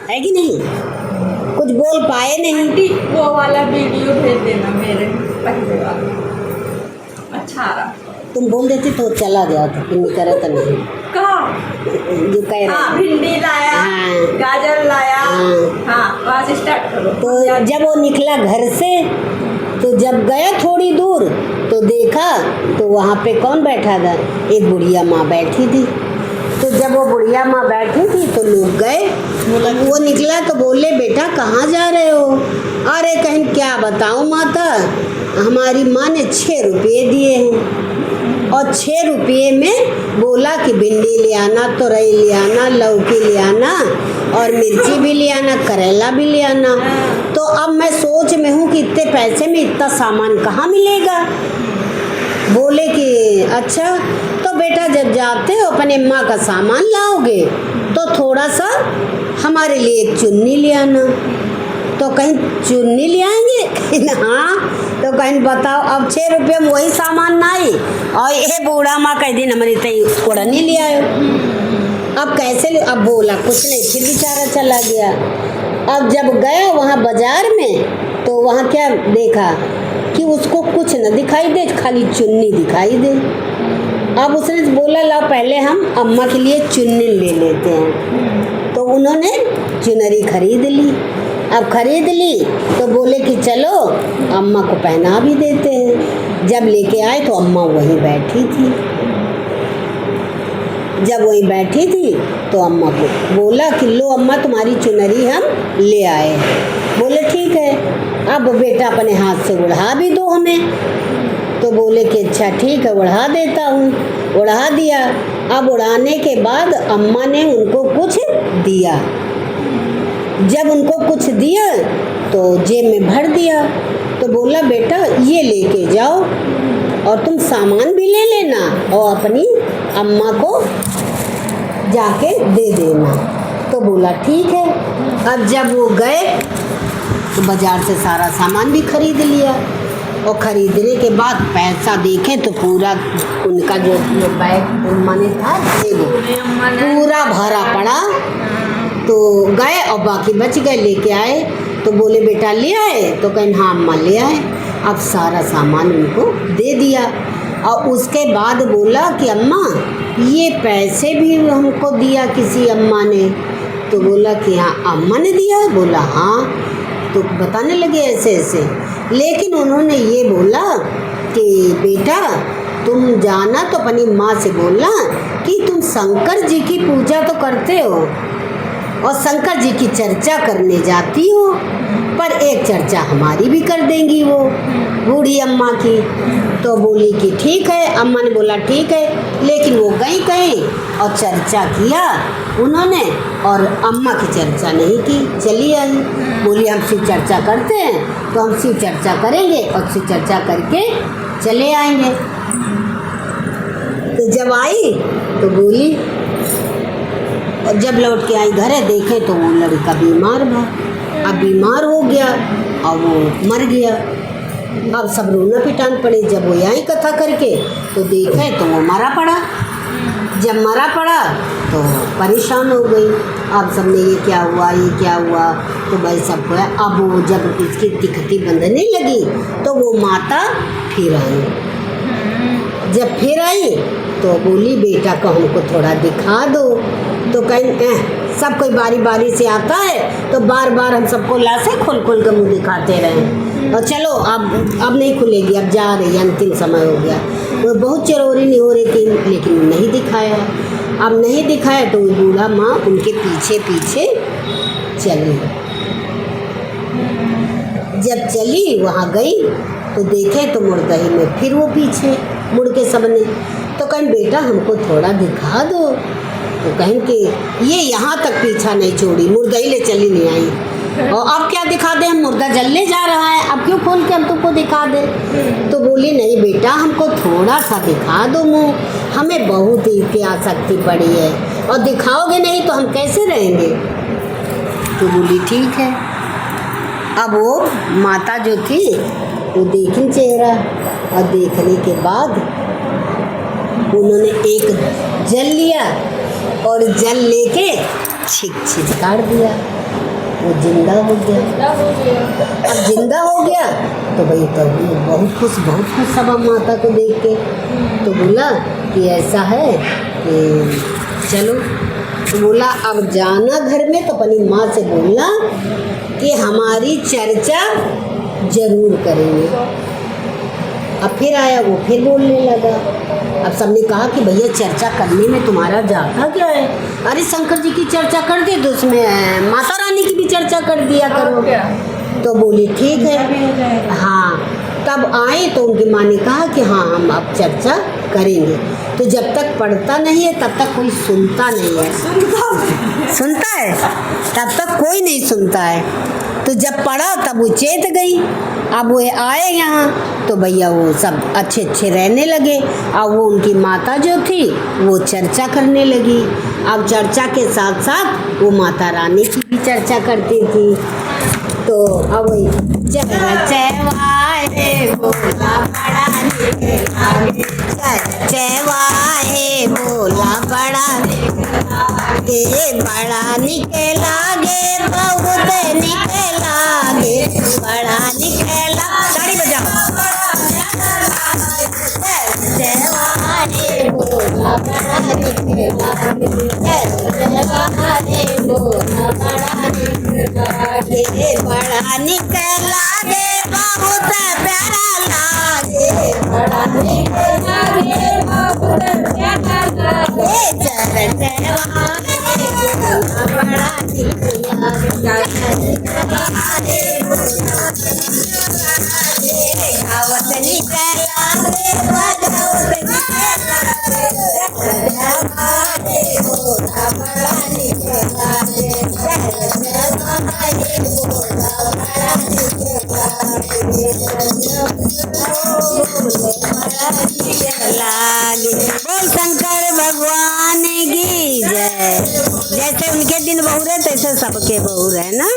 है कि नहीं? कुछ बोल पाए नहीं। आंटी वो वाला वीडियो भेज देना मेरे पहले वाला, अच्छा आ रहा। तुम बोल देती तो चला गया था, फिर नहीं करा था नहीं। कहाँ जो कह रहे हाँ, भिंडी लाया, हाँ, गाजर लाया, हाँ वहाँ से स्टार्ट करो। तो जब वो निकला घर से, तो जब गया थोड़ी दूर तो देखा तो वहाँ पे कौन बैठा था? एक बुढ़िया माँ बैठी थी। तो जब वो बुढ़िया माँ बैठी थी तो लोग गए, वो निकला तो बोले बेटा कहाँ जा रहे हो? अरे कहीं क्या बताऊँ माता, हमारी माँ ने 6 रुपये दिए हैं और 6 रुपये में बोला कि भिंडी ले आना, तोरई ले आना, लौकी ले आना और मिर्ची भी ले आना, करेला भी ले आना। तो अब मैं सोच में हूँ कि इतने पैसे में इतना सामान कहाँ मिलेगा। बोले कि अच्छा तो बेटा जब जाते हो अपने माँ का सामान लाओगे तो थोड़ा सा हमारे लिए एक चुन्नी ले आना। तो कहीं चुन्नी ले आएंगे? कहीं हाँ। तो कहीं बताओ, अब 6 रुपये में वही सामान नहीं और ये बूढ़ा माँ कह दिन हमारी तई कोड़नी ले आयो। अब कैसे ले? अब बोला कुछ नहीं, फिर बेचारा चला गया। अब जब गया वहाँ बाजार में तो वहाँ क्या देखा कि उसको कुछ न दिखाई दे, खाली चुन्नी दिखाई दे। अब उसने बोला लाओ पहले हम अम्मा के लिए चुन्नी ले लेते हैं। तो उन्होंने चुनरी खरीद ली। अब खरीद ली तो बोले कि चलो अम्मा को पहना भी देते हैं। जब लेके आए तो अम्मा वहीं बैठी थी। जब वहीं बैठी थी तो अम्मा को बोला कि लो अम्मा तुम्हारी चुनरी हम ले आए। बोले ठीक है, अब बेटा अपने हाथ से उड़ा भी दो हमें। तो बोले कि अच्छा ठीक है उड़ा देता हूँ। उड़ा दिया। अब उड़ाने के बाद अम्मा ने उनको कुछ दिया। जब उनको कुछ दिया तो जेब में भर दिया। तो बोला बेटा ये लेके जाओ और तुम सामान भी ले लेना और अपनी अम्मा को जाके दे देना। तो बोला ठीक है। अब जब वो गए तो बाजार से सारा सामान भी खरीद लिया और ख़रीदने के बाद पैसा देखे तो पूरा उनका जो बैग अम्मा ने था पूरा भरा पड़ा। तो गए और बाकी बच गए, लेके आए। तो बोले बेटा ले आए? तो कहीं हाँ अम्मा ले आए। अब सारा सामान उनको दे दिया और उसके बाद बोला कि अम्मा ये पैसे भी हमको दिया किसी अम्मा ने। तो बोला कि हाँ अम्मा ने दिया? बोला हाँ। तो बताने लगे ऐसे ऐसे, लेकिन उन्होंने ये बोला कि बेटा तुम जाना तो अपनी माँ से बोलना कि तुम शंकर जी की पूजा तो करते हो और शंकर जी की चर्चा करने जाती हो, पर एक चर्चा हमारी भी कर देंगी वो बूढ़ी अम्मा की। तो बोली कि ठीक है। अम्मा ने बोला ठीक है, लेकिन वो गई कहीं और चर्चा किया उन्होंने और अम्मा की चर्चा नहीं की, चली आई। बोली हम शिव चर्चा करते हैं तो हम शिव चर्चा करेंगे और शिव चर्चा करके चले आएंगे। तो जब आई तो बोली, और जब लौट के आई घरे देखे तो वो लड़का बीमार था। अब बीमार हो गया और वो मर गया। अब सब रोना पिटान पड़े। जब वो आई कथा करके तो देखे तो वो मरा पड़ा। जब मरा पड़ा तो परेशान हो गई। अब सबने ये क्या हुआ, ये क्या हुआ? तो भाई सबको है। अब वो जब इसकी तिखती बंधने लगी तो वो माता फिर आई। जब फिर आई तो बोली बेटा को हमको थोड़ा दिखा दो। तो कहीं सब कोई बारी बारी से आता है तो बार बार हम सबको लाशें खोल खोल कर मुँह दिखाते रहे। और चलो अब नहीं खुलेगी, अब जा रही, अंतिम समय हो गया। वो बहुत चरोरी नहीं हो रही थी, लेकिन नहीं दिखाया। अब नहीं दिखाया तो वो बूढ़ा माँ उनके पीछे पीछे चली। जब चली वहाँ गई तो देखे तो मुड़ गई में फिर वो पीछे मुड़ के सबने। तो कहीं बेटा हमको थोड़ा दिखा दो। तो कहीं कि ये यहाँ तक पीछा नहीं छोड़ी, मुर्दा ही ले चली नहीं आई। और अब क्या दिखा दे, हम मुर्दा जलने जा रहा है, अब क्यों खोल के हम तुमको दिखा दे? तो बोली नहीं बेटा हमको थोड़ा सा दिखा दो मुँह, हमें बहुत ही प्यासक्ति पड़ी है और दिखाओगे नहीं तो हम कैसे रहेंगे? तो बोली ठीक है। अब वो माता जो थी वो देखी चेहरा और देखने के बाद उन्होंने एक जल लिया और जल लेके छिक छिक काट दिया। वो जिंदा हो गया। जिंदा हो गया। अब जिंदा हो गया तो भाई तो वो बहुत खुश सब माता को देख के। तो बोला कि ऐसा है कि चलो, तो बोला अब जाना घर में, तो अपनी माँ से बोलना कि हमारी चर्चा जरूर करेंगे। अब फिर आया वो, फिर बोलने लगा। अब सबने कहा कि भैया चर्चा करने में तुम्हारा जाता क्या है? अरे शंकर जी की चर्चा कर दे तो उसमें माता रानी की भी चर्चा कर दिया करो। और क्या? तो बोली ठीक है। हाँ, तब आए तो उनकी माँ ने कहा कि हाँ हम अब चर्चा करेंगे। तो जब तक पढ़ता नहीं है तब तक कोई सुनता नहीं है। सुनता है तब तक कोई नहीं सुनता है। तो जब पढ़ा तब वो चेत गई। अब वो आए यहाँ तो भैया वो सब अच्छे रहने लगे। अब वो उनकी माता जो थी वो चर्चा करने लगी। अब चर्चा के साथ साथ वो माता रानी की भी चर्चा करती थी। तो अब वही चरचवाए बोला बड़ा निकलागे, चरचवाए बोला बड़ा निकलागे, बड़ा निकलागे बहुत निकलागे, बड़ा निकला। ताड़ी बजाओ। चरचवाए बोला बड़ा निकलागे, चरचवाए बोला बड़ा निकलागे, बड़ा निकलागे बहुत प्यारा लागे, बड़ा निकलागे बहुत प्यारा लागे, चरचवाए बोला बड़ा निकलागे, चरचवाए बोला गावत निकलागे बजावत निकलागे, चरचवाए बोला बड़ा निकलागे, चरचवाए बोला बड़ा निकलागे। बोल शंकर भगवान की जय। जैसे उनके दिन बहुरे तैसे सबके बहुरे ना।